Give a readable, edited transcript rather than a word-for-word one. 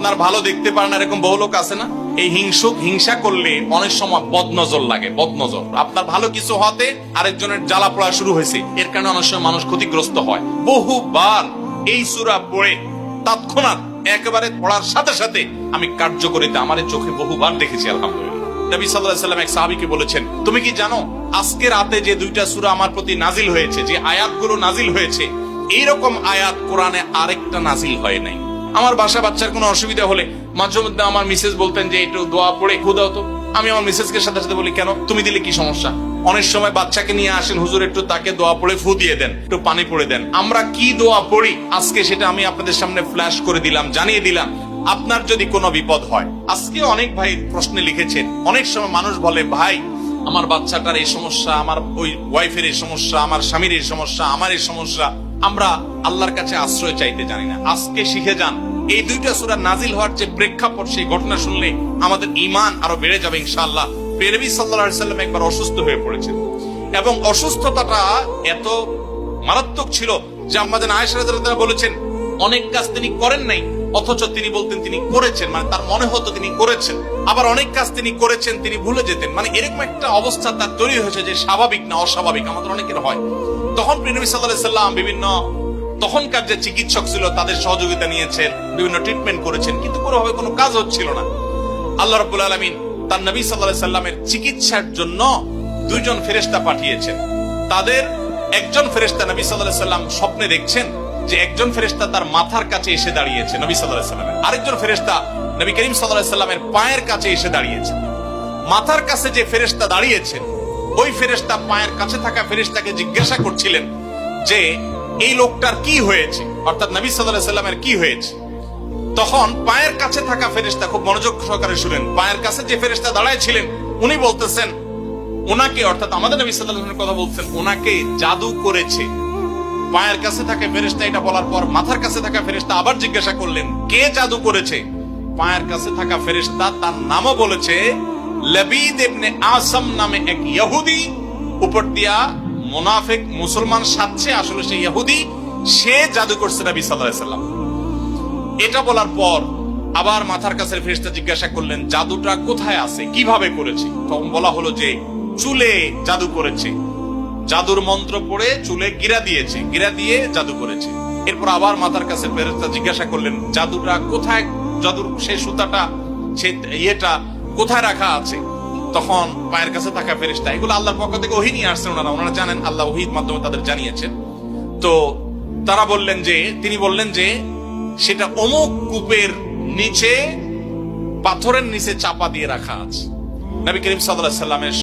আপনার ভালো দেখতে পারেন এরকম বহু লোক আছে না? এই হিংসা করলে অনেক সময় বদনজর লাগে, বদনজর। আপনার ভালো কিছু হতে আরেকজনের জ্বালা পড়া শুরু হয়েছে, এর কারণে অনেক সময় মানুষ ক্ষতিগ্রস্ত হয়। বহুবার এই সূরা পড়ে তৎক্ষণাৎ একেবারে পড়ার সাথে সাথে আমি কার্যকরিতা আমার চোখে বহুবার দেখেছি, আলহামদুলিল্লাহ। নবী সাল্লাল্লাহু আলাইহি ওয়াসাল্লাম এক সাহাবীকে বলেছেন, তুমি কি জানো আজকে রাতে যে দুইটা সূরা আমার প্রতি নাজিল হয়েছে, যে আয়াতগুলো নাজিল হয়েছে, এইরকম আয়াত কোরআনে আরেকটা নাজিল হয় নাই। আমার বাসা বাচ্চার কোনো অসুবিধা হলে মাঝে মধ্যে আমার মিসেস বলতেন যে একটু দোয়া পড়ে খু দাও তো। আমি আমার মিসেসকে সাথে সাথে বলি, কেন, তুমি দিলে কি সমস্যা? অনেক সময় বাচ্চাকে নিয়ে আসেন, হুজুর একটু তাকে দোয়া পড়ে ফু দিয়ে দেন, একটু পানি পড়ে দেন। আমরা কি দোয়া পড়ি আজকে সেটা আমি আপনাদের সামনে ফ্ল্যাশ করে দিলাম, জানিয়ে দিলাম। আপনার যদি কোনো বিপদ হয়, আজকে অনেক ভাই প্রশ্নে লিখেছেন, অনেক সময় মানুষ বলে, ভাই আমার বাচ্চাটার এই সমস্যা, আমার ওই ওয়াইফের এই সমস্যা, আমার স্বামীর এই সমস্যা, আমার এই সমস্যা, আমরা আল্লাহর কাছে আশ্রয় চাইতে জানি না। আজকে শিখে যান, এই দুইটা সূরা নাজিল হওয়ার যে প্রেক্ষাপট, সেই ঘটনা শুনলে আমাদের ঈমান আরো বেড়ে যাবে ইনশাআল্লাহ। নবী সাল্লাল্লাহু আলাইহি ওয়াসাল্লাম একবার অসুস্থ হয়ে পড়েছেন এবং অসুস্থতাটা এত মারাত্মক ছিল যে আমাদের আয়েশা রাদিয়াল্লাহু আনহা বলেছেন, অনেক কাজ তিনি করেন নাই অথচ তিনি বলতেন তিনি করেছেন, মানে তার মনে হতো তিনি করেছেন। আবার অনেক কাজ তিনি করেছেন তিনি ভুলে যেতেন, মানে এরকম একটা অবস্থা তার তৈরি হয়েছে যে স্বাভাবিক না অস্বাভাবিক, আমাদের অনেকের হয়। তখন নবী সাল্লাল্লাহু আলাইহি ওয়াসাল্লাম বিভিন্ন তখনকার যে চিকিৎসক ছিল তাদের সহযোগিতা নিয়েছেন, বিভিন্ন ট্রিটমেন্ট করেছেন, কিন্তু কোনোভাবে কোনো কাজ হচ্ছিল না। আল্লাহ রাব্বুল আলামিন তার নবী সাল্লাল্লাহু আলাইহি ওয়াসাল্লামের চিকিৎসার জন্য দুইজন ফেরেশতা পাঠিয়েছেন। তাদের একজন ফেরেশতা নবী সাল্লাল্লাহু আলাইহি ওয়াসাল্লাম স্বপ্নে দেখছেন যে একজন ফেরেশতা তার মাথার কাছে এসে দাঁড়িয়েছে নবী সাল্লাল্লাহু আলাইহি ওয়াসাল্লামের, আরেকজন ফেরেশতা নবী করিম সাল্লাল্লাহু আলাইহি ওয়াসাল্লামের পায়ের কাছে এসে দাঁড়িয়েছে। মাথার কাছে যে ফেরেশতা দাঁড়িয়েছেন, ওই ফেরেশতা পায়ের কাছে থাকা ফেরেশতাকে জিজ্ঞাসা করছিলেন যে এই লোকটার কি হয়েছে, অর্থাৎ নবী সাল্লাল্লাহু আলাইহি ওয়াসাল্লামের কি হয়েছে। তখন পায়ের কাছে থাকা ফেরেশতা খুব মনোযোগ সহকারে শুনেন, পায়ের কাছে যে ফেরেশতা দাঁড়ায় ছিলেন উনি বলতেছেন, ওনাকে, অর্থাৎ আমাদের নবী সাল্লাল্লাহু আলাইহি ওয়াসাল্লামের কথা বলছেন, ওনাকে জাদু করেছে। পায়ের কাছে থাকা ফেরেশতা এটা বলার পর মাথার কাছে থাকা ফেরেশতা আবার জিজ্ঞাসা করলেন, কে জাদু করেছে? পায়ের কাছে থাকা ফেরেশতা তার নামও বলেছে, লবিদ ইবনে আসাম নামে এক ইহুদি, উপর দিয়া মুনাফিক মুসলমান সাজছে, আসলে সে ইহুদি, সে জাদু করছে নবী সাল্লাল্লাহু আলাইহি ওয়াসাল্লাম। এটা বলার পর আবার মাথার কাছে ফেরেশতা জিজ্ঞাসা করলেন, জাদুটা কোথায় আছে, কিভাবে করেছে? তখন বলা হলো যে চুলে জাদু করেছে, জাদুর মন্ত্র পড়ে চুলে গিরা দিয়েছে, গিরা দিয়ে জাদু করেছে। এরপর আবার মাথার কাছে ফেরেশতা জিজ্ঞাসা করলেন, জাদুটা কোথায়, জাদুর সেই সুতাটা, সেই ইয়েটা কোথায় রাখা আছে? তখন পায়ের কাছে থাকা ফেরেশতা, এগুলো আল্লাহর পক্ষ থেকে ওহী নিয়ে আসছেন, ওনারা জানেন, আল্লাহ ওহীর মাধ্যমে তাদের জানিয়েছেন। তো তারা বললেন যে, তিনি বললেন যে সেটা অমুক কূপের নিচে, পাথরের নিচে চাপা দিয়ে রাখা আছে। নবী করিম সাল্লাল্লাহু আলাইহি ওয়াসাল্লামের